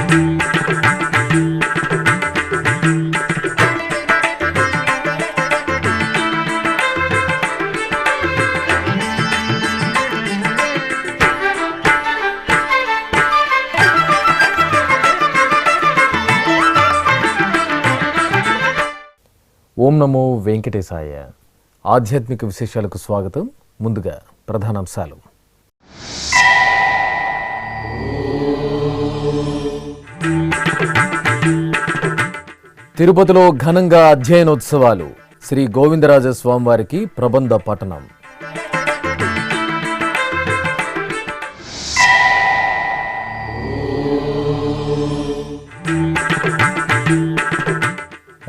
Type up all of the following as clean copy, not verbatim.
ఓం నమో వెంకటేశాయ. ఆధ్యాత్మిక విశేషాలకు స్వాగతం. ముందుగా ప్రధానాంశాలు. తిరుపతిలో ఘనంగా అధ్యయనోత్సవాలు. శ్రీ గోవిందరాజ స్వామివారికి ప్రబంధ పఠనం.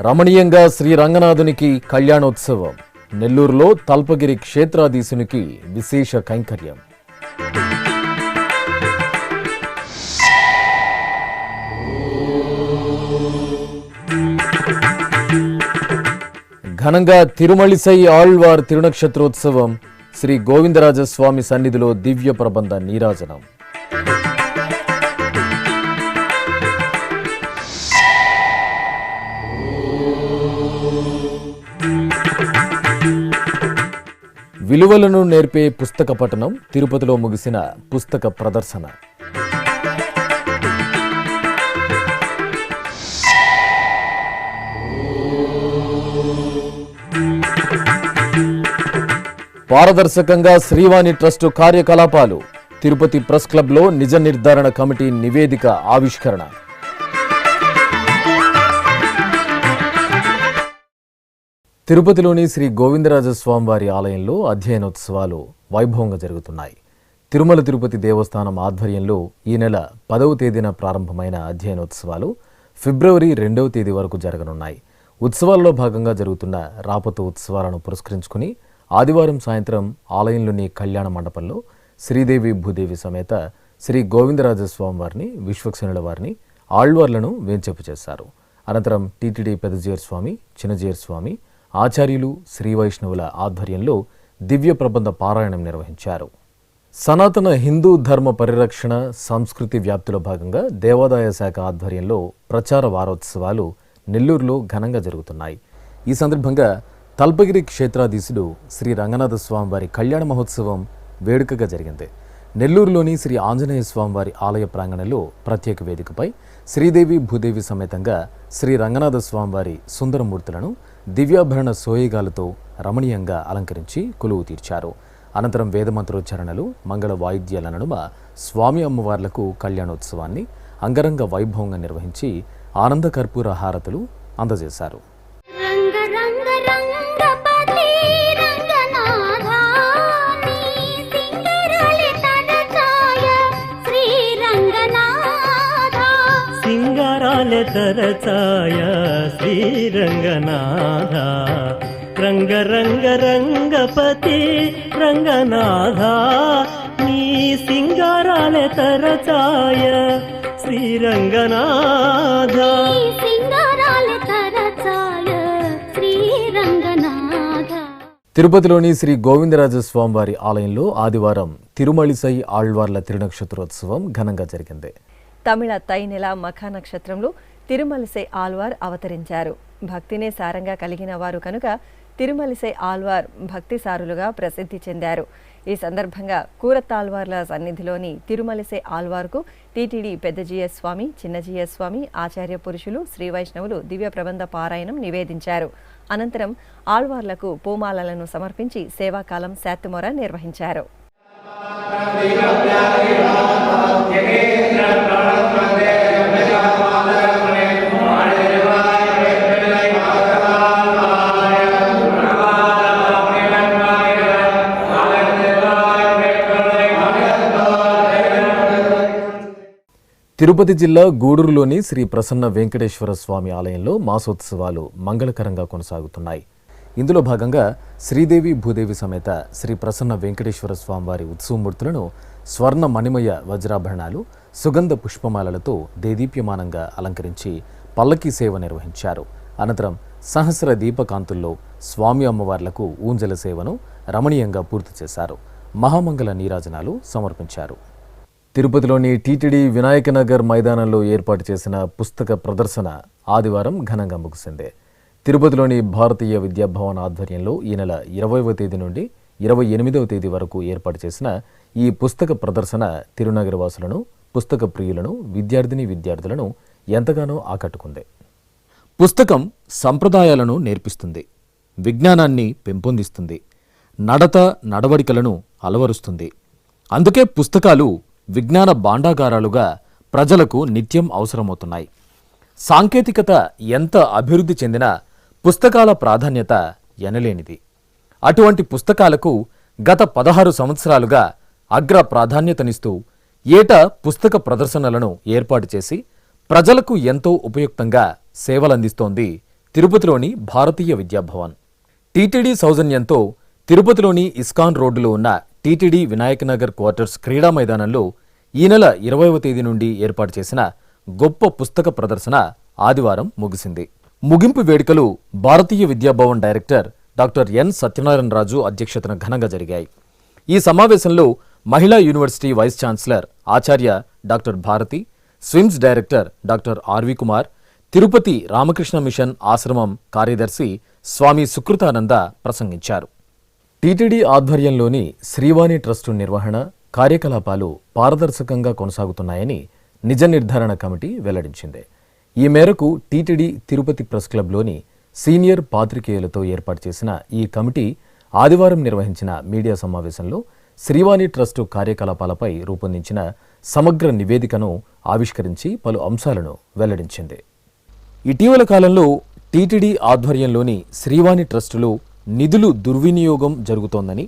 రమణీయంగా శ్రీ రంగనాథునికి కళ్యాణోత్సవం. నెల్లూరులో తల్పగిరి క్షేత్రాధీశునికి విశేష కైంకర్యం. ఘనంగా తిరుమళిసై ఆళ్వార్ తిరునక్షత్రోత్సవం. శ్రీ గోవిందరాజస్వామి సన్నిధిలో దివ్య ప్రబంధ నీరాజనం. విలువలను నేర్పే పుస్తక పఠనం. తిరుపతిలో ముగిసిన పుస్తక ప్రదర్శన. పారదర్శకంగా శ్రీవాణి ట్రస్టు కార్యకలాపాలు. తిరుపతి ప్రెస్ క్లబ్లో నిజ నిర్ధారణ కమిటీ నివేదిక ఆవిష్కరణ. తిరుపతిలోని శ్రీ గోవిందరాజస్వామివారి ఆలయంలో అధ్యయనోత్సవాలు వైభవంగా జరుగుతున్నాయి. తిరుమల తిరుపతి దేవస్థానం ఆధ్వర్యంలో ఈ నెల 10వ తేదీన ప్రారంభమైన అధ్యయనోత్సవాలు ఫిబ్రవరి 2వ తేదీ వరకు జరగనున్నాయి. ఉత్సవాల్లో భాగంగా జరుగుతున్న రాపతు ఉత్సవాలను పురస్కరించుకుని ఆదివారం సాయంత్రం ఆలయంలోని కళ్యాణ మండపంలో శ్రీదేవి భూదేవి సమేత శ్రీ గోవిందరాజస్వామివారిని, విశ్వక్సేనుల వారిని, ఆళ్వార్లను వేంచేపు చేశారు. అనంతరం టీటీడీ పెదజీయర్ స్వామి, చిన్నజీయర్ స్వామి, ఆచార్యులు, శ్రీ వైష్ణవుల ఆధ్వర్యంలో దివ్య ప్రబంధ పారాయణం నిర్వహించారు. సనాతన హిందూ ధర్మ పరిరక్షణ, సంస్కృతి వ్యాప్తిలో భాగంగా దేవాదాయ శాఖ ఆధ్వర్యంలో ప్రచార వారోత్సవాలు నెల్లూరులో ఘనంగా జరుగుతున్నాయి. ఈ సందర్భంగా తల్పగిరి క్షేత్రాధీశుడు శ్రీ రంగనాథ స్వామివారి కళ్యాణ మహోత్సవం వేడుకగా జరిగింది. నెల్లూరులోని శ్రీ ఆంజనేయ స్వామివారి ఆలయ ప్రాంగణంలో ప్రత్యేక వేదికపై శ్రీదేవి భూదేవి సమేతంగా శ్రీ రంగనాథ స్వామివారి సుందరమూర్తులను దివ్యాభరణ సోయగాలతో రమణీయంగా అలంకరించి కొలువు తీర్చారు. అనంతరం వేదమంత్రోచ్చారణలు, మంగళ వాయిద్యాల నడుమ స్వామి అమ్మవార్లకు కళ్యాణోత్సవాన్ని అంగరంగ వైభవంగా నిర్వహించి ఆనంద కర్పూర హారతులు అందజేశారు. తరచాయ శ్రీరంగనాథ, రంగ రంగ రంగపతి రంగనాథ, నీ సింగారాల తరచాయ శ్రీరంగనాథ. తిరుపతిలోని శ్రీ గోవిందరాజస్వామివారి ఆలయంలో ఆదివారం తిరుమళిసై ఆళ్వార్ల తిరునక్షత్రోత్సవం ఘనంగా జరిగింది. తమిళ తై నెల మఖ నక్షత్రంలో తిరుమలిసై ఆళ్వార్ అవతరించారు. భక్తినే సారంగా కలిగిన వారు కనుక తిరుమలిసై ఆళ్వార్ భక్తిసారులుగా ప్రసిద్ధి చెందారు. ఈ సందర్భంగా కూరతాళ్వార్ల సన్నిధిలోని తిరుమలిసై ఆళ్వార్కు టీటీడీ పెద్దజీయర్ స్వామి, చిన్నజీయర్ స్వామి, ఆచార్య పురుషులు, శ్రీ వైష్ణవులు దివ్య ప్రబంధ పారాయణం నివేదించారు. అనంతరం ఆళ్వార్లకు పూమాలలను సమర్పించి సేవాకాలం శాత్తుమొర నిర్వహించారు. తిరుపతి జిల్లా గూడూరులోని శ్రీ ప్రసన్న వెంకటేశ్వర స్వామి ఆలయంలో మాసోత్సవాలు మంగళకరంగా కొనసాగుతున్నాయి. ఇందులో భాగంగా శ్రీదేవి భూదేవి సమేత శ్రీ ప్రసన్న వెంకటేశ్వర స్వామివారి ఉత్సవమూర్తులను స్వర్ణ మణిమయ వజ్రాభరణాలు, సుగంధ పుష్పమాలలతో దేదీప్యమానంగా అలంకరించి పల్లకీ సేవ నిర్వహించారు. అనంతరం సహస్ర దీపకాంతుల్లో స్వామి అమ్మవార్లకు ఊంజల సేవను రమణీయంగా పూర్తి చేశారు. మహామంగళ నీరాజనాలు సమర్పించారు. తిరుపతిలోని టీటీడీ వినాయకనగర్ మైదానంలో ఏర్పాటు చేసిన పుస్తక ప్రదర్శన ఆదివారం ఘనంగా ముగిసింది. తిరుపతిలోని భారతీయ విద్యాభవన్ ఆధ్వర్యంలో ఈ నెల 20వ తేదీ నుండి 28వ తేదీ వరకు ఏర్పాటు చేసిన ఈ పుస్తక ప్రదర్శన తిరునగర వాసులను, పుస్తక ప్రియులను, విద్యార్థులను ఎంతగానో ఆకట్టుకుంది. పుస్తకం సంప్రదాయాలను నేర్పిస్తుంది, విజ్ఞానాన్ని పెంపొందిస్తుంది, నడవడికలను అలవరుస్తుంది. అందుకే పుస్తకాలు విజ్ఞాన భాండాగారాలుగా ప్రజలకు నిత్యం అవసరమవుతున్నాయి. సాంకేతికత ఎంత అభివృద్ధి చెందినా పుస్తకాల ప్రాధాన్యత ఎనలేనిది. అటువంటి పుస్తకాలకు గత 16 సంవత్సరాలుగా అగ్ర ప్రాధాన్యతనిస్తూ ఏటా పుస్తక ప్రదర్శనలను ఏర్పాటు చేసి ప్రజలకు ఎంతో ఉపయుక్తంగా సేవలందిస్తోంది తిరుపతిలోని భారతీయ విద్యాభవన్. టీటీడీ సౌజన్యంతో తిరుపతిలోని ఇస్కాన్ రోడ్డులో ఉన్న టీటీడీ వినాయకనగర్ క్వార్టర్స్ క్రీడా మైదానంలో ఈ నెల 20వ తేదీ నుండి ఏర్పాటు చేసిన గొప్ప పుస్తక ప్రదర్శన ఆదివారం ముగిసింది. ముగింపు వేడుకలు Bharatiya Vidyabhavan director doctor N Satyanarayanaraju అధ్యక్షతన ఘనంగా జరిగాయి. ఈ సమావేశంలో మహిళా యూనివర్సిటీ వైస్ ఛాన్సలర్ ఆచార్య doctor Bharati, SVIMS director doctor R V Kumar, Tirupati Ramakrishna mission ఆశ్రమం కార్యదర్శి స్వామి సుకృతానంద ప్రసంగించారు. టీటీడీ ఆధ్వర్యంలోని శ్రీవాణి ట్రస్టు నిర్వహణ కార్యకలాపాలు పారదర్శకంగా కొనసాగుతున్నాయని నిజ నిర్ధారణ కమిటీ వెల్లడించింది. ఈ మేరకు టీటీడీ తిరుపతి ప్రెస్ క్లబ్లోని సీనియర్ పాత్రికేయులతో ఏర్పాటు చేసిన ఈ కమిటీ ఆదివారం నిర్వహించిన మీడియా సమావేశంలో శ్రీవాణి ట్రస్టు కార్యకలాపాలపై రూపొందించిన సమగ్ర నివేదికను ఆవిష్కరించి పలు అంశాలను వెల్లడించింది. ఇటీవల కాలంలో టీటీడీ ఆధ్వర్యంలోని శ్రీవాణి ట్రస్టులో నిధులు దుర్వినియోగం జరుగుతోందని,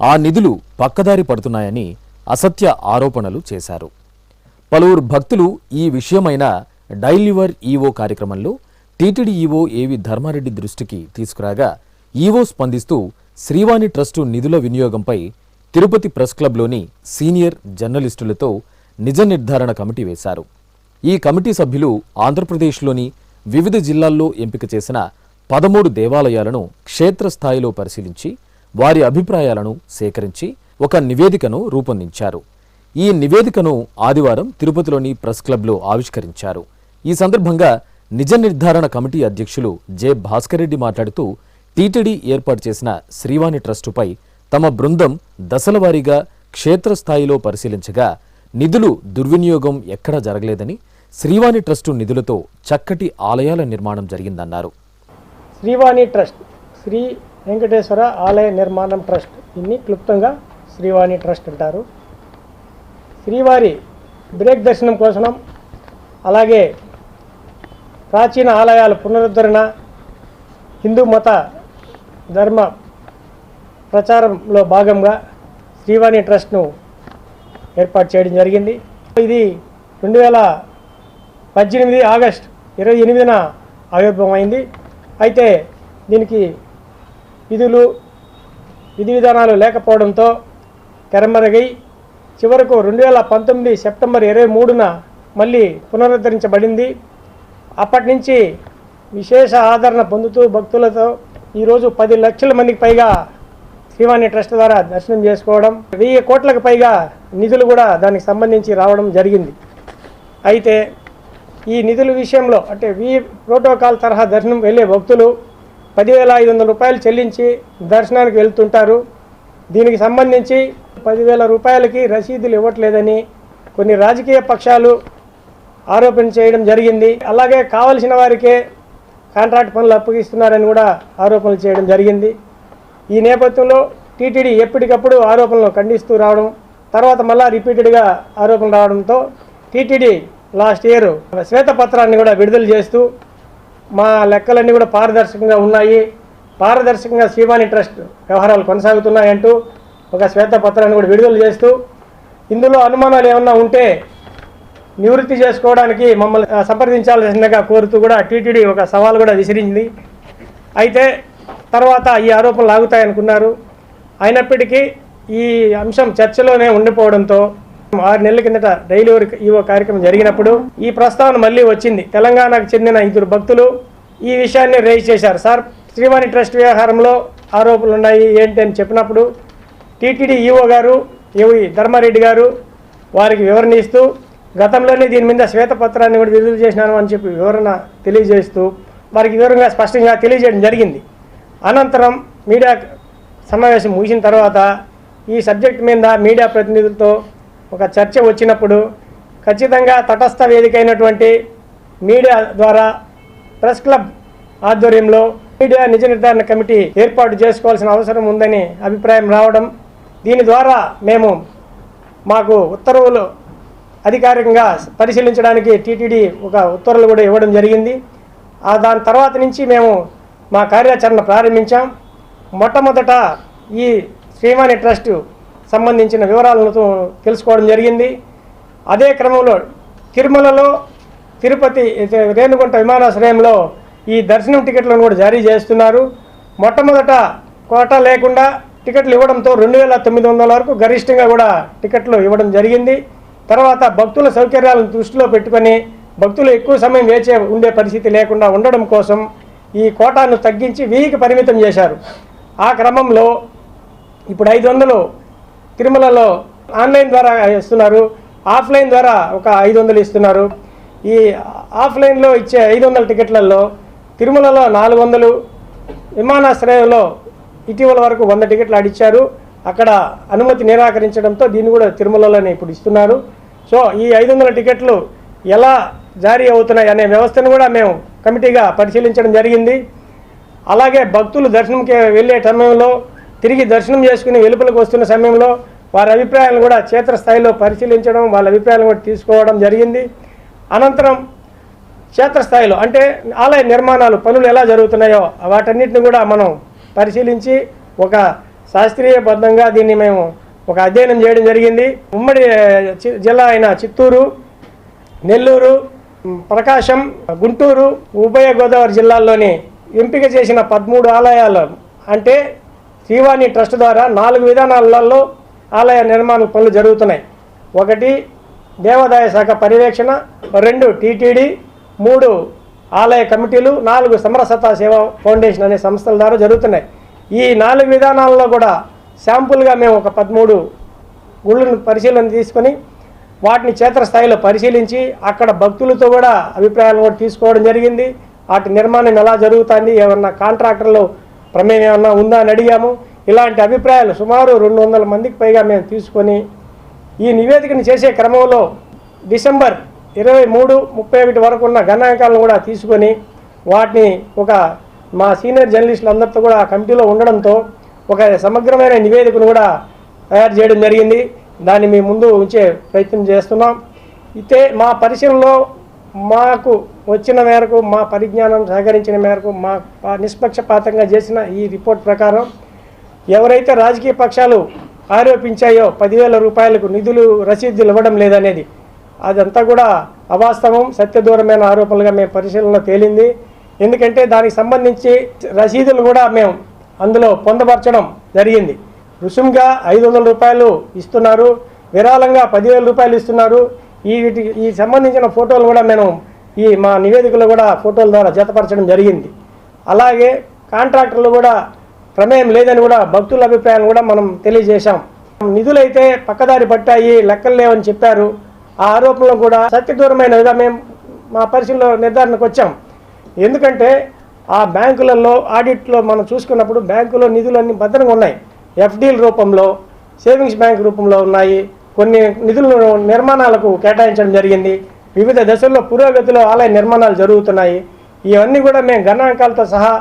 ఆ నిధులు పక్కదారి పడుతున్నాయని అసత్య ఆరోపణలు చేశారు. పలువురు భక్తులు ఈ విషయమైన డైల్ యువర్ ఈవో కార్యక్రమంలో టీటీడీ ఈవో ఏవి ధర్మారెడ్డి దృష్టికి తీసుకురాగా ఈవో స్పందిస్తూ శ్రీవాణి ట్రస్టు నిధుల వినియోగంపై తిరుపతి ప్రెస్ క్లబ్లోని సీనియర్ జర్నలిస్టులతో నిజ నిర్ధారణ కమిటీ వేశారు. ఈ కమిటీ సభ్యులు ఆంధ్రప్రదేశ్లోని వివిధ జిల్లాల్లో ఎంపిక చేసిన 13 దేవాలయాలను క్షేత్రస్థాయిలో పరిశీలించి వారి అభిప్రాయాలను సేకరించి ఒక నివేదికను రూపొందించారు. ఈ నివేదికను ఆదివారం తిరుపతిలోని ప్రెస్ క్లబ్లో ఆవిష్కరించారు. ఈ సందర్భంగా నిజ నిర్ధారణ కమిటీ అధ్యక్షులు జె భాస్కర్ రెడ్డి మాట్లాడుతూ టీటీడీ ఏర్పాటు చేసిన శ్రీవాణి ట్రస్టుపై తమ బృందం దశలవారీగా క్షేత్రస్థాయిలో పరిశీలించగా నిధులు దుర్వినియోగం ఎక్కడా జరగలేదని, శ్రీవాణి ట్రస్టు నిధులతో చక్కటి ఆలయాల నిర్మాణం జరిగిందన్నారు. శ్రీవాణి ట్రస్ట్, శ్రీ వెంకటేశ్వర ఆలయ నిర్మాణం ట్రస్ట్, దీన్ని క్లుప్తంగా శ్రీవాణి ట్రస్ట్ అంటారు. శ్రీవారి బ్రేక్ దర్శనం కోసం, అలాగే ప్రాచీన ఆలయాల పునరుద్ధరణ, హిందూ మత ధర్మ ప్రచారంలో భాగంగా శ్రీవాణి ట్రస్ట్ను ఏర్పాటు చేయడం జరిగింది. ఇది 2018 ఆగస్టు 28న ఆవిర్భావమైంది. అయితే దీనికి విధి విధానాలు లేకపోవడంతో తెరమరుగై చివరకు 2019 సెప్టెంబర్ 23న మళ్ళీ పునరుద్ధరించబడింది. అప్పటి నుంచి విశేష ఆదరణ పొందుతూ భక్తులతో ఈరోజు 10 లక్షల మందికి పైగా శ్రీవాణి ట్రస్ట్ ద్వారా దర్శనం చేసుకోవడం, 1000 కోట్లకు పైగా నిధులు కూడా దానికి సంబంధించి రావడం జరిగింది. అయితే ఈ నిధుల విషయంలో అంటే ప్రోటోకాల్ తరహా దర్శనం వెళ్ళే భక్తులు 10,500 రూపాయలు చెల్లించి దర్శనానికి వెళ్తుంటారు. దీనికి సంబంధించి 10,000 రూపాయలకి రసీదులు ఇవ్వట్లేదని కొన్ని రాజకీయ పక్షాలు ఆరోపణ చేయడం జరిగింది. అలాగే కావలసిన వారికే కాంట్రాక్ట్ పనులు అప్పగిస్తున్నారని కూడా ఆరోపణలు చేయడం జరిగింది. ఈ నేపథ్యంలో టీటీడీ ఎప్పటికప్పుడు ఆరోపణలు ఖండిస్తూ రావడం, తర్వాత మళ్ళా రిపీటెడ్గా ఆరోపణలు రావడంతో టీటీడీ లాస్ట్ ఇయర్ శ్వేతపత్రాన్ని కూడా విడుదల చేస్తూ మా లెక్కలన్నీ కూడా పారదర్శకంగా ఉన్నాయి, పారదర్శకంగా శ్రీవాణి ట్రస్ట్ వ్యవహారాలు కొనసాగుతున్నాయంటూ ఒక శ్వేతపత్రాన్ని కూడా విడుదల చేస్తూ ఇందులో అనుమానాలు ఏమన్నా ఉంటే నివృత్తి చేసుకోవడానికి మమ్మల్ని సంప్రదించాల్సిందిగా కోరుతూ కూడా టీటీడీ ఒక సవాల్ కూడా విసిరించింది. అయితే తర్వాత ఈ ఆరోపణలు ఆగుతాయనుకున్నారు. అయినప్పటికీ ఈ అంశం చర్చలోనే ఉండిపోవడంతో 6 నెలల కిందట డైలీ ఈవో కార్యక్రమం జరిగినప్పుడు ఈ ప్రస్తావన మళ్ళీ వచ్చింది. తెలంగాణకు చెందిన 2 భక్తులు ఈ విషయాన్ని రేజ్ చేశారు. సార్, శ్రీవాణి ట్రస్ట్ వ్యవహారంలో ఆరోపణలు ఉన్నాయి ఏంటి అని చెప్పినప్పుడు టీటీడీ ఈవో గారు ఏవి ధర్మారెడ్డి గారు వారికి వివరణ ఇస్తూ గతంలోనే దీని మీద శ్వేతపత్రాన్ని కూడా విడుదల చేసినాను అని చెప్పి వివరణ తెలియజేస్తూ వారికి వివరంగా స్పష్టంగా తెలియజేయడం జరిగింది. అనంతరం మీడియా సమావేశం ముగిసిన తర్వాత ఈ సబ్జెక్ట్ మీద మీడియా ప్రతినిధులతో ఒక చర్చ వచ్చినప్పుడు ఖచ్చితంగా తటస్థ వేదిక అయినటువంటి మీడియా ద్వారా ప్రెస్ క్లబ్ ఆధ్వర్యంలో మీడియా నిజ నిర్ధారణ కమిటీ ఏర్పాటు చేసుకోవాల్సిన అవసరం ఉందని అభిప్రాయం రావడం, దీని ద్వారా మేము మాకు ఉత్తర్వులు అధికారికంగా పరిశీలించడానికి టీటీడీ ఒక ఉత్తర్వులు కూడా ఇవ్వడం జరిగింది. దాని తర్వాత నుంచి మేము మా కార్యాచరణ ప్రారంభించాం. మొట్టమొదట ఈ శ్రీవాణి ట్రస్ట్ సంబంధించిన వివరాలను తెలుసుకోవడం జరిగింది. అదే క్రమంలో తిరుమలలో తిరుపతి రేణుగుంట విమానాశ్రయంలో ఈ దర్శనం టికెట్లను కూడా జారీ చేస్తున్నారు. మొట్టమొదట కోటా లేకుండా టికెట్లు ఇవ్వడంతో 2,900 వరకు గరిష్టంగా కూడా టికెట్లు ఇవ్వడం జరిగింది. తర్వాత భక్తుల సౌకర్యాలను దృష్టిలో పెట్టుకొని భక్తులు ఎక్కువ సమయం వేచే ఉండే పరిస్థితి లేకుండా ఉండడం కోసం ఈ కోటాను తగ్గించి 1000కి పరిమితం చేశారు. ఆ క్రమంలో ఇప్పుడు 500 తిరుమలలో ఆన్లైన్ ద్వారా ఇస్తున్నారు, ఆఫ్లైన్ ద్వారా ఒక 500 ఇస్తున్నారు. ఈ ఆఫ్లైన్లో ఇచ్చే 500 టికెట్లలో తిరుమలలో 400, విమానాశ్రయంలో ఇటీవల వరకు 100 టికెట్లు ఆడిచ్చారు. అక్కడ అనుమతి నిరాకరించడంతో దీన్ని కూడా తిరుమలలోనే ఇప్పుడు ఇస్తున్నారు. సో ఈ 500 టికెట్లు ఎలా జారీ అవుతున్నాయి అనే వ్యవస్థను కూడా మేము కమిటీగా పరిశీలించడం జరిగింది. అలాగే భక్తులు దర్శనంకి వెళ్ళే సమయంలో తిరిగి దర్శనం చేసుకుని వెలుపలకు వస్తున్న సమయంలో వారి అభిప్రాయాలను కూడా క్షేత్రస్థాయిలో పరిశీలించడం, వాళ్ళ అభిప్రాయాలను కూడా తీసుకోవడం జరిగింది. అనంతరం క్షేత్రస్థాయిలో అంటే ఆలయ నిర్మాణాలు పనులు ఎలా జరుగుతున్నాయో వాటన్నిటిని కూడా మనం పరిశీలించి ఒక శాస్త్రీయబద్ధంగా దీన్ని మేము ఒక అధ్యయనం చేయడం జరిగింది. ఉమ్మడి జిల్లా అయిన చిత్తూరు, నెల్లూరు, ప్రకాశం, గుంటూరు, ఉభయ గోదావరి జిల్లాల్లోని ఎంపిక చేసిన 13 ఆలయాలు అంటే శ్రీవాణి ట్రస్ట్ ద్వారా 4 విధానాలలో ఆలయ నిర్మాణ పనులు జరుగుతున్నాయి. 1 దేవాదాయ శాఖ పర్యవేక్షణ, 2 టీటీడీ, 3 ఆలయ కమిటీలు, 4 సమరసతా సేవా ఫౌండేషన్ అనే సంస్థల ద్వారా జరుగుతున్నాయి. ఈ 4 విధానాలలో కూడా శాంపుల్గా మేము ఒక 13 గుళ్ళను పరిశీలన తీసుకొని వాటిని క్షేత్రస్థాయిలో పరిశీలించి అక్కడ భక్తులతో కూడా అభిప్రాయాలను కూడా తీసుకోవడం జరిగింది. వాటి నిర్మాణం ఎలా జరుగుతుంది, ఏమన్నా కాంట్రాక్టర్లు ప్రమేయం ఏమన్నా ఉందా అని అడిగాము. ఇలాంటి అభిప్రాయాలు సుమారు 200 మందికి పైగా మేము తీసుకొని ఈ నివేదికను చేసే క్రమంలో డిసెంబర్ 23, 31 వరకు ఉన్న గణాంకాలను కూడా తీసుకొని వాటిని ఒక మా సీనియర్ జర్నలిస్టులు అందరితో కూడా కమిటీలో ఉండడంతో ఒక సమగ్రమైన నివేదికను కూడా తయారు చేయడం జరిగింది. దాన్ని మీ ముందు ఉంచే ప్రయత్నం చేస్తున్నాం. అయితే మా పరిశీలనలో మాకు వచ్చిన మేరకు, మా పరిజ్ఞానం సహకరించిన మేరకు, మా నిష్పక్షపాతంగా చేసిన ఈ రిపోర్ట్ ప్రకారం ఎవరైతే రాజకీయ పక్షాలు ఆరోపించాయో 10,000 రూపాయలకు నిధులు రసీదులు ఇవ్వడం లేదనేది అదంతా కూడా అవాస్తవం, సత్యదూరమైన ఆరోపణలుగా మేము పరిశీలనలో తేలింది. ఎందుకంటే దానికి సంబంధించి రసీదులు కూడా మేము అందులో పొందపరచడం జరిగింది. రుసుముగా 500 రూపాయలు ఇస్తున్నారు, విరాళంగా 10,000 రూపాయలు ఇస్తున్నారు. ఈ సంబంధించిన ఫోటోలు కూడా మేము ఈ మా నివేదికలో కూడా ఫోటోల ద్వారా జతపరచడం జరిగింది. అలాగే కాంట్రాక్టర్లు కూడా ప్రమేయం లేదని కూడా భక్తుల అభిప్రాయాన్ని కూడా మనం తెలియజేశాం. నిధులైతే పక్కదారి పట్టాయి, లెక్కలు లేవని చెప్పారు. ఆ ఆరోపణలు కూడా సత్యదూరమైనవిగా మేము మా పరిశీలన నిర్ధారణకు వచ్చాం. ఎందుకంటే ఆ బ్యాంకులలో ఆడిట్లో మనం చూసుకున్నప్పుడు బ్యాంకులో నిధులన్నీ భద్రంగా ఉన్నాయి. ఎఫ్డీల రూపంలో, సేవింగ్స్ బ్యాంక్ రూపంలో ఉన్నాయి. కొన్ని నిధులను నిర్మాణాలకు కేటాయించడం జరిగింది. వివిధ దశల్లో పురోగతిలో ఆలయ నిర్మాణాలు జరుగుతున్నాయి. ఇవన్నీ కూడా మేము గణాంకాలతో సహా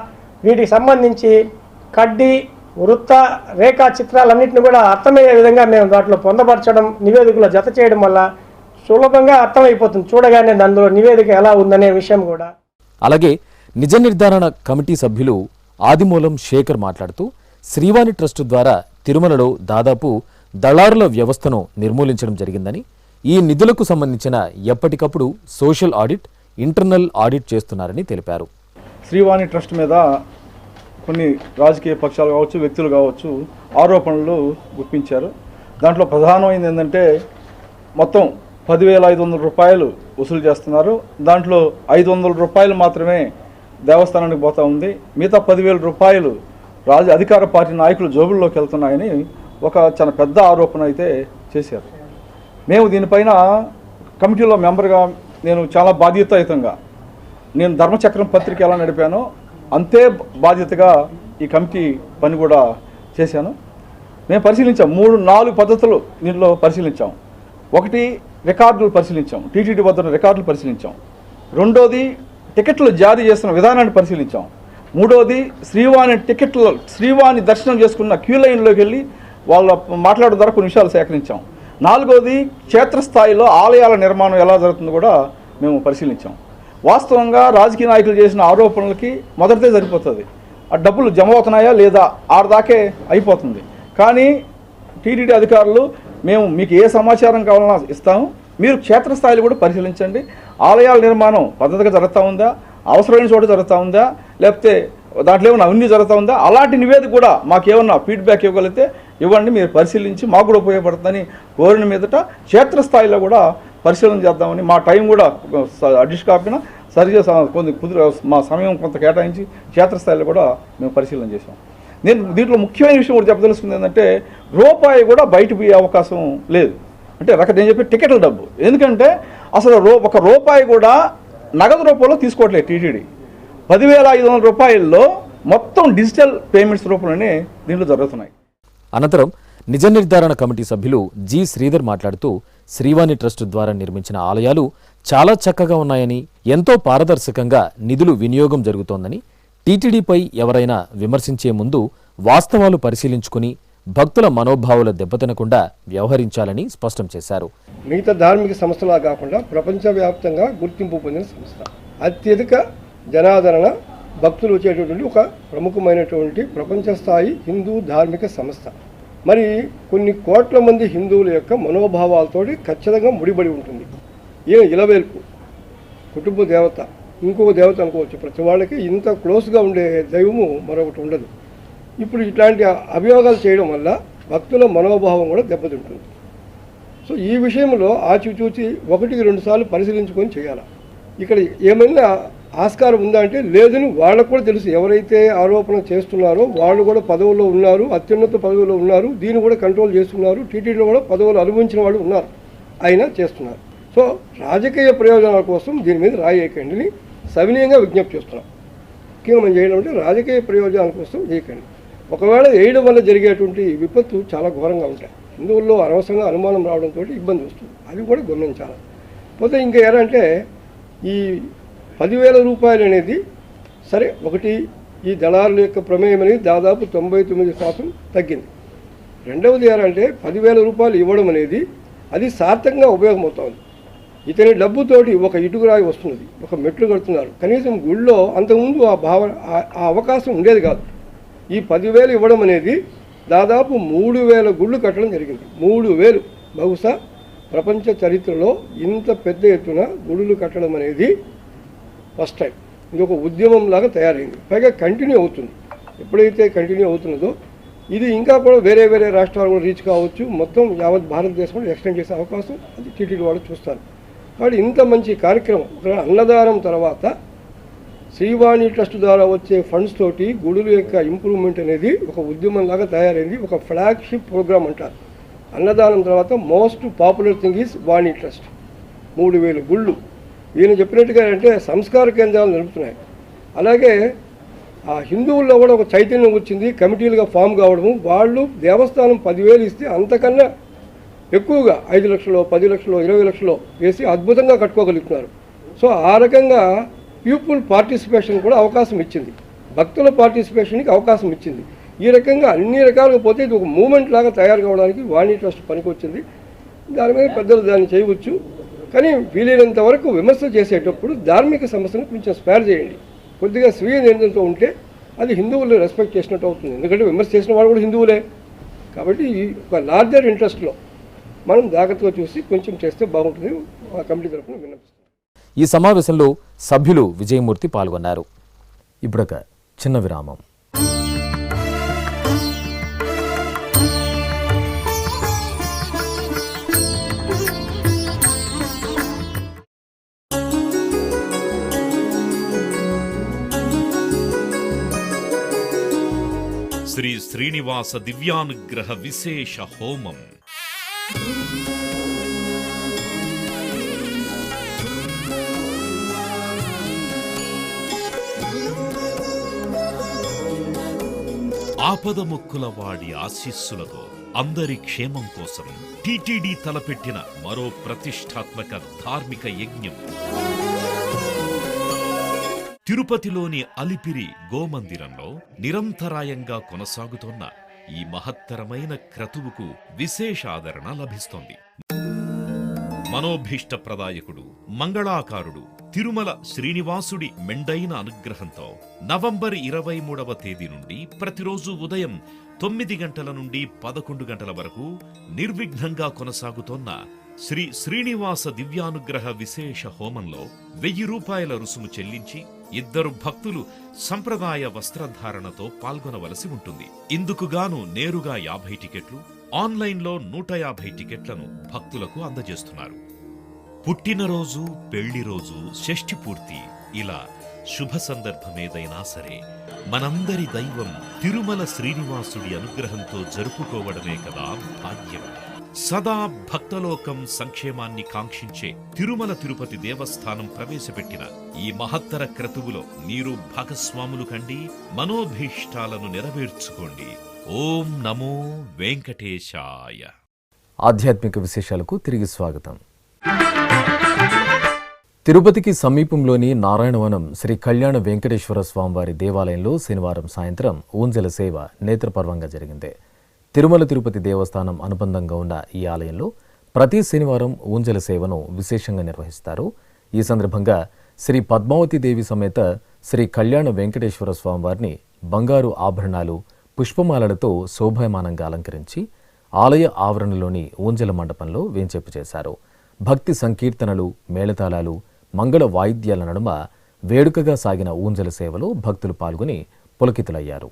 వీటికి సంబంధించి కడ్డీ, వృత్త, రేఖా చిత్రాలన్నింటినీ కూడా అర్థమయ్యే విధంగా మేము దాంట్లో పొందపరచడం, నివేదికలో జత చేయడం వల్ల సులభంగా అర్థమైపోతుంది చూడగానే అందులో నివేదిక ఎలా ఉందనే విషయం కూడా. అలాగే నిజ నిర్ధారణ కమిటీ సభ్యులు ఆదిమూలం శేఖర్ మాట్లాడుతూ శ్రీవాణి ట్రస్టు ద్వారా తిరుమలలో దాదాపు దళారుల వ్యవస్థను నిర్మూలించడం జరిగిందని, ఈ నిధులకు సంబంధించిన ఎప్పటికప్పుడు సోషల్ ఆడిట్, ఇంటర్నల్ ఆడిట్ చేస్తున్నారని తెలిపారు. శ్రీవాణి ట్రస్ట్ మీద కొన్ని రాజకీయ పక్షాలు కావచ్చు, వ్యక్తులు కావచ్చు ఆరోపణలు గుప్పించారు. దాంట్లో ప్రధానమైనది ఏంటంటే మొత్తం 10,500 రూపాయలు వసూలు చేస్తున్నారు. దాంట్లో 500 రూపాయలు మాత్రమే దేవస్థానానికి పోతా ఉంది. మిగతా 10,000 రూపాయలు అధికార పార్టీ నాయకులు జోబుల్లోకి వెళ్తున్నాయని ఒక చాలా పెద్ద ఆరోపణ అయితే చేశారు. మేము దీనిపైన కమిటీలో మెంబర్గా నేను చాలా బాధ్యతాయుతంగా నేను ధర్మచక్రం పత్రిక ఎలా నడిపానో అంతే బాధ్యతగా ఈ కమిటీ పని కూడా చేశాను. మేము పరిశీలించాం 3-4 పద్ధతులు దీనిలో పరిశీలించాం. ఒకటి రికార్డులు పరిశీలించాం, టీటీడీ వద్ద ఉన్న రికార్డులు పరిశీలించాం. రెండోది టికెట్లు జారీ చేస్తున్న విధానాన్ని పరిశీలించాం. మూడోది శ్రీవాణి దర్శనం చేసుకున్న క్యూ లైన్లోకి వెళ్ళి వాళ్ళ మాట్లాడడం ద్వారా కొన్ని విషయాలు సేకరించాం. నాలుగోది క్షేత్రస్థాయిలో ఆలయాల నిర్మాణం ఎలా జరుగుతుందో కూడా మేము పరిశీలించాం. వాస్తవంగా రాజకీయ నాయకులు చేసిన ఆరోపణలకి మొదటిదే సరిపోతుంది, ఆ డబ్బులు జమ అవుతున్నాయా లేదా ఆడదాకే అయిపోతుంది. కానీ టీటీడీ అధికారులు మేము మీకు ఏ సమాచారం కావాలన్నా ఇస్తాము, మీరు క్షేత్రస్థాయిలో కూడా పరిశీలించండి, ఆలయాల నిర్మాణం పద్ధతిగా జరుగుతూ ఉందా, అవసరమైన చోట జరుగుతూ ఉందా, లేకపోతే దాంట్లో ఏమైనా అవినీతి జరుగుతూ ఉందా, అలాంటి నివేదిక కూడా మాకేమన్నా ఫీడ్బ్యాక్ ఇవ్వగలిగితే ఇవ్వండి, మీరు పరిశీలించి మాకు కూడా ఉపయోగపడుతుందని కోరిన మీదట క్షేత్రస్థాయిలో కూడా పరిశీలన చేద్దామని మా టైం కూడా అడ్జస్ట్ కాకుండా సరిగా మా సమయం కొంత కేటాయించి క్షేత్రస్థాయిలో కూడా మేము పరిశీలన చేసాం. నేను దీంట్లో ముఖ్యమైన విషయం కూడా చెప్పదలుచుకుంది ఏంటంటే రూపాయి కూడా బయట పోయే అవకాశం లేదు. అంటే నేను చెప్పే టికెట్ల డబ్బు, ఎందుకంటే అసలు ఒక రూపాయి కూడా నగదు రూపంలో తీసుకోవట్లేదు టీటీడీ. 10,500 రూపాయల్లో మొత్తం డిజిటల్ పేమెంట్స్ రూపంలోనే దీంట్లో జరుగుతున్నాయి. అనంతరం నిజ నిర్ధారణ కమిటీ సభ్యులు జి శ్రీధర్ మాట్లాడుతూ శ్రీవాణి ట్రస్ట్ ద్వారా నిర్మించిన ఆలయాలు చాలా చక్కగా ఉన్నాయని, ఎంతో పారదర్శకంగా నిధులు వినియోగం జరుగుతోందని, టీటీడీపై ఎవరైనా విమర్శించే ముందు వాస్తవాలు పరిశీలించుకుని భక్తుల మనోభావాలు దెబ్బతినకుండా వ్యవహరించాలని స్పష్టం చేశారు. మిగతా ధార్మిక సంస్థలా కాకుండా ప్రపంచవ్యాప్తంగా గుర్తింపు పొందిన సంస్థ, అత్యధిక జనాదరణ భక్తులు వచ్చేటటువంటి ఒక ప్రముఖమైనటువంటి ప్రపంచ స్థాయి హిందూ ధార్మిక సంస్థ. మరి కొన్ని కోట్ల మంది హిందువుల యొక్క మనోభావాలతో ఖచ్చితంగా ముడిపడి ఉంటుంది. ఈయన ఇలవేల్పు కుటుంబ దేవత, ఇంకొక దేవత అనుకోవచ్చు. ప్రతి వాళ్ళకి ఇంత క్లోజ్గా ఉండే దైవము మరొకటి ఉండదు. ఇప్పుడు ఇట్లాంటి అభియోగాలు చేయడం వల్ల భక్తుల మనోభావం కూడా దెబ్బతింటుంది. సో ఈ విషయంలో ఆచిచూచి 1-2 సార్లు పరిశీలించుకొని చేయాలి. ఇక్కడ ఏమైనా ఆస్కారం ఉందా అంటే లేదని వాళ్ళకు కూడా తెలుసు. ఎవరైతే ఆరోపణ చేస్తున్నారో వాళ్ళు కూడా పదవుల్లో ఉన్నారు, అత్యున్నత పదవుల్లో ఉన్నారు, దీన్ని కూడా కంట్రోల్ చేస్తున్నారు. టీటీడీలో కూడా పదవులు అనుభవించిన వాళ్ళు ఉన్నారు, అయినా చేస్తున్నారు. సో రాజకీయ ప్రయోజనాల కోసం దీని మీద రాయేయకండి సవినయంగా విజ్ఞప్తి చేస్తున్నాం. ముఖ్యంగా మనం చేయడం అంటే రాజకీయ ప్రయోజనాల కోసం చేయకండి. ఒకవేళ వేయడం వల్ల జరిగేటువంటి విపత్తు చాలా ఘోరంగా ఉంటాయి. హిందువుల్లో అనవసరంగా అనుమానం రావడంతో ఇబ్బంది వస్తుంది, అది కూడా గమనించాలి. పోతే ఇంకా ఏంటంటే ఈ 10,000 రూపాయలు అనేది సరే, ఒకటి ఈ దళారుల యొక్క ప్రమేయం అనేది దాదాపు 99% తగ్గింది. రెండవది ఏంటంటే 10,000 రూపాయలు ఇవ్వడం అనేది అది సార్థకంగా ఉపయోగమవుతుంది. ఇతని డబ్బుతోటి ఒక ఇటుకురాయి వస్తున్నది, ఒక మెట్లు కడుతున్నారు. కనీసం గుళ్ళో అంతకుముందు ఆ అవకాశం ఉండేది కాదు. ఈ 10,000 ఇవ్వడం అనేది దాదాపు 3,000 గుళ్ళు కట్టడం జరిగింది. 3,000 బహుశా ప్రపంచ చరిత్రలో ఇంత పెద్ద ఎత్తున గుడులు కట్టడం అనేది ఫస్ట్ టైం. ఇది ఒక ఉద్యమం లాగా తయారైంది, పైగా కంటిన్యూ అవుతుంది. ఎప్పుడైతే కంటిన్యూ అవుతున్నదో ఇది ఇంకా కూడా వేరే వేరే రాష్ట్రాలు కూడా రీచ్ కావచ్చు, మొత్తం యావత్ భారతదేశం కూడా ఎక్స్టెండ్ చేసే అవకాశం అది టీటీడీ వాళ్ళు చూస్తారు. కాబట్టి ఇంత మంచి కార్యక్రమం, అన్నదానం తర్వాత శ్రీవాణి ట్రస్ట్ ద్వారా వచ్చే ఫండ్స్ తోటి గుడుల యొక్క ఇంప్రూవ్మెంట్ అనేది ఒక ఉద్యమంలాగా తయారైంది. ఒక ఫ్లాగ్షిప్ ప్రోగ్రామ్ అంటారు. అన్నదానం తర్వాత most popular thing is Vani trust. 3,000 గుళ్ళు ఈయన చెప్పినట్టుగా అంటే సంస్కార కేంద్రాలు నడుపుతున్నాయి. అలాగే ఆ హిందువుల్లో కూడా ఒక చైతన్యం వచ్చింది, కమిటీలుగా ఫామ్ కావడము. వాళ్ళు దేవస్థానం 10,000 ఇస్తే అంతకన్నా ఎక్కువగా 5 లక్షలు, 10 లక్షలు, 20 లక్షలు వేసి అద్భుతంగా కట్టుకోగలుగుతున్నారు. సో ఆ రకంగా పీపుల్ పార్టిసిపేషన్ కూడా అవకాశం ఇచ్చింది, భక్తుల పార్టిసిపేషన్కి అవకాశం ఇచ్చింది. ఈ రకంగా అన్ని రకాలుగా పోతే ఇది ఒక మూమెంట్ లాగా తయారు కావడానికి వాణి ట్రస్ట్ పనికొచ్చింది. దాని మీద పెద్దలు దాన్ని చేయవచ్చు. కానీ వీలైనంత వరకు విమర్శ చేసేటప్పుడు ధార్మిక సమస్యను కొంచెం స్పేర్ చేయండి. కొద్దిగా స్వీయ నియంత్రణతో ఉంటే అది హిందువులు రెస్పెక్ట్ చేసినట్టు అవుతుంది. ఎందుకంటే విమర్శ చేసిన వాళ్ళు కూడా హిందువులే కాబట్టి ఒక లార్జర్ ఇంట్రెస్ట్లో మనం జాగ్రత్తగా చూసి కొంచెం చేస్తే బాగుంటుంది. ఆ కమిటీ తరఫున విన్నపిస్తాం. ఈ సమావేశంలో సభ్యులు విజయమూర్తి పాల్గొన్నారు. ఇప్పుడొక చిన్న విరామం. శ్రీ శ్రీనివాస దివ్యానుగ్రహ విశేష హోమం ఆపద మొక్కుల వాడి ఆశీస్సులతో అందరి క్షేమం కోసం టిటిడి తలపెట్టిన మరో ప్రతిష్టాత్మక ధార్మిక యజ్ఞం తిరుపతిలోని అలిపిరి గోమందిరంలో నిరంతరాయంగా కొనసాగుతోన్న ఈ మహత్తరమైన క్రతువుకు విశేష ఆదరణ లభిస్తోంది. మనోభీష్ట ప్రదాయకుడు మంగళాకారుడు తిరుమల శ్రీనివాసుడి మెండైన అనుగ్రహంతో నవంబర్ 23వ తేదీ నుండి ప్రతిరోజు ఉదయం 9 గంటల నుండి 11 గంటల వరకు నిర్విఘ్నంగా కొనసాగుతోన్న శ్రీ శ్రీనివాస దివ్యానుగ్రహ విశేష హోమంలో 1000 రూపాయల రుసుము చెల్లించి 2 భక్తులు సంప్రదాయ వస్త్రధారణతో పాల్గొనవలసి ఉంటుంది. ఇందుకుగాను నేరుగా 50 టికెట్లు, ఆన్లైన్లో 150 టికెట్లను భక్తులకు అందజేస్తున్నారు. పుట్టినరోజు, పెళ్లి రోజు, షష్ఠి పూర్తి ఇలా శుభ సందర్భమేదైనా సరే మనందరి దైవం తిరుమల శ్రీనివాసుడి అనుగ్రహంతో జరుపుకోవడమే కదా భాగ్యం. సదా భక్తలోకం సంక్షేమాన్ని కాంక్షించే తిరుమల తిరుపతి దేవస్థానం ప్రవేశపెట్టిన ఈ మహత్తర క్రతువులో మీరు భాగస్వాములు కండి, మనోభీష్టాలను నెరవేర్చుకోండి. ఓం నమో వెంకటేశాయ. ఆధ్యాత్మిక విశేషాలకు తిరిగి స్వాగతం. తిరుపతికి సమీపంలోని నారాయణవనం శ్రీ కళ్యాణ వెంకటేశ్వర స్వామివారి దేవాలయంలో శనివారం సాయంత్రం ఊంజల సేవ నేత్రపర్వంగా జరిగింది. తిరుమల తిరుపతి దేవస్థానం అనుబంధంగా ఉన్న ఈ ఆలయంలో ప్రతి శనివారం ఊంజల సేవను విశేషంగా నిర్వహిస్తారు. ఈ సందర్భంగా శ్రీ పద్మావతి దేవి సమేత శ్రీ కళ్యాణ వెంకటేశ్వర స్వామివారిని బంగారు ఆభరణాలు, పుష్పమాలలతో శోభాయమానంగా అలంకరించి ఆలయ ఆవరణలోని ఊంజల మండపంలో వేంచేపు చేశారు. భక్తి సంకీర్తనలు, మేళతాళాలు, మంగళ వాయిద్యాల నడుమ వేడుకగా సాగిన ఊంజల సేవలో భక్తులు పాల్గొని పులకితులయ్యారు.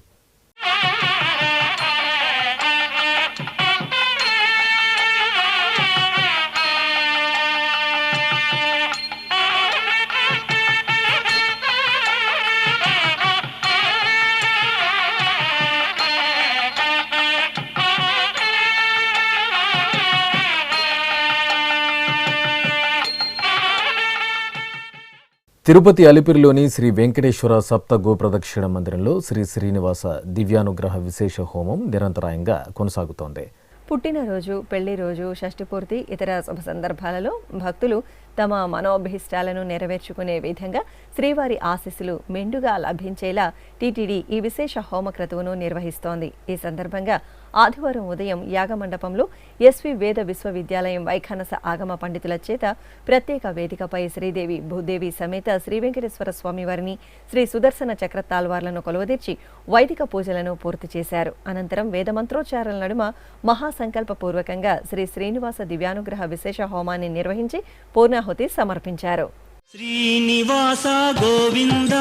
తిరుపతి అలిపిరిలోని శ్రీ వెంకటేశ్వర సప్త గోప్రదక్షిణ మందిరంలో శ్రీ శ్రీనివాస దివ్యానుగ్రహ విశేష హోమం నిరంతరాయంగా కొనసాగుతోంది. పుట్టినరోజు, పెళ్లి రోజు, షష్ఠి పూర్తి, ఇతర శుభ సందర్భాలలో భక్తులు తమ మనోభీష్టాలను నెరవేర్చుకునే విధంగా శ్రీవారి ఆశీస్సులు మెండుగా లభించేలా టీటీడీ ఈ విశేష హోమక్రతువును నిర్వహిస్తోంది. ఈ సందర్భంగా ఆదివారం ఉదయం యాగమండపంలో ఎస్వి వేద విశ్వవిద్యాలయం వైఖానస ఆగమ పండితుల చేత ప్రత్యేక వేదికపై శ్రీదేవి భూదేవి సమేత శ్రీ వెంకటేశ్వర స్వామివారిని, శ్రీ సుదర్శన చక్ర తాల్వార్లను కొలువదీర్చి వైదిక పూజలను పూర్తి చేశారు. అనంతరం వేదమంత్రోచ్చారణల నడుమ మహాసంకల్పపూర్వకంగా శ్రీ శ్రీనివాస దివ్యానుగ్రహ విశేష హోమాన్ని నిర్వహించి పూర్ణాహుతి సమర్పించారు. శ్రీనివాస గోవింద,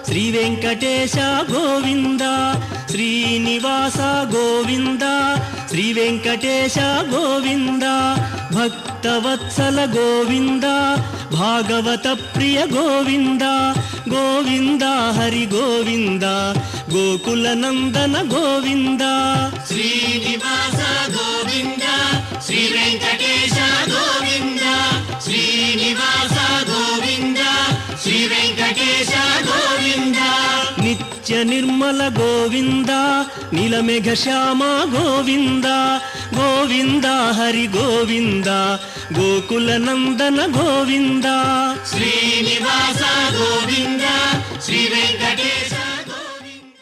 శ్రీ వెంకటేశ గోవింద, శ్రీనివాస గోవింద, శ్రీ వెంకటేశ గోవింద, భక్తవత్సల గోవింద, భాగవత ప్రియ గోవింద, గోవింద హరి గోవింద, గోకుల నందన గోవింద. శ్రీనివాస గోవింద, శ్రీ వెంకటేశ గోవింద, శ్రీనివాస గోవింద, శ్రీ వెంకటేశ గోవింద. నిత్య నిర్మల గోవింద, నీలమేఘ శ్యామ గోవింద, గోవింద హరి గోవింద, గోకుల నందన గోవింద. శ్రీనివాస గోవింద, శ్రీ వెంకటేశ గోవింద.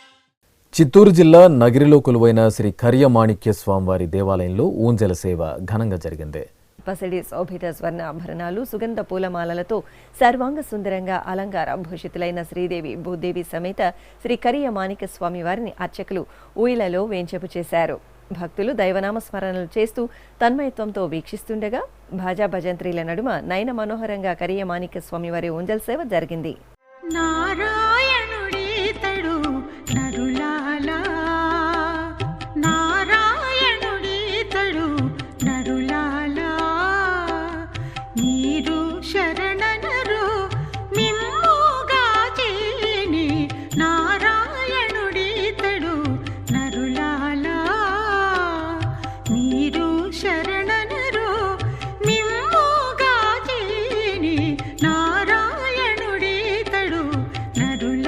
చిత్తూరు జిల్లా నగిరిలో కొలువైన శ్రీ కరియమాణిక్య స్వామివారి దేవాలయంలో ఊంజల సేవ ఘనంగా జరిగింది. పసిడి శోభిత స్వర్ణ ఆభరణాలు, సుగంధ పూలమాలలతో సర్వాంగ సుందరంగా అలంకార భూషితులైన శ్రీదేవి భూదేవి సమేత శ్రీ కరియ మాణిక్య స్వామి వారిని అర్చకులు ఊయలలో వేంచేపు చేశారు. భక్తులు దైవనామ స్మరణలు చేస్తూ తన్మయత్వంతో వీక్షిస్తుండగా భాజా భజంత్రీల నడుమ నయన మనోహరంగా కరియ మాణిక్య స్వామి వారి ఊంజల్ సేవ జరిగింది. నారాయణుడీతడు నరులాలా, నారాయణుడీతడు నరులాలా, మీరు శరణనరు మిమ్ముగా చేని, నారాయణుడీతడు నరులాలా, మీరు శరణనరు మిమ్ముగా చేని, నారాయణుడీతడు నరులాలా.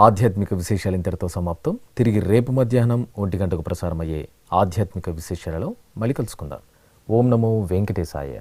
ఆధ్యాత్మిక విశేషాలు ఇంతటితో సమాప్తం. తిరిగి రేపు మధ్యాహ్నం 1 గంటకు ప్రసారమయ్యే ఆధ్యాత్మిక విశేషాలలో మళ్ళీ కలుసుకుందాం. ఓం నమో వెంకటేశాయ.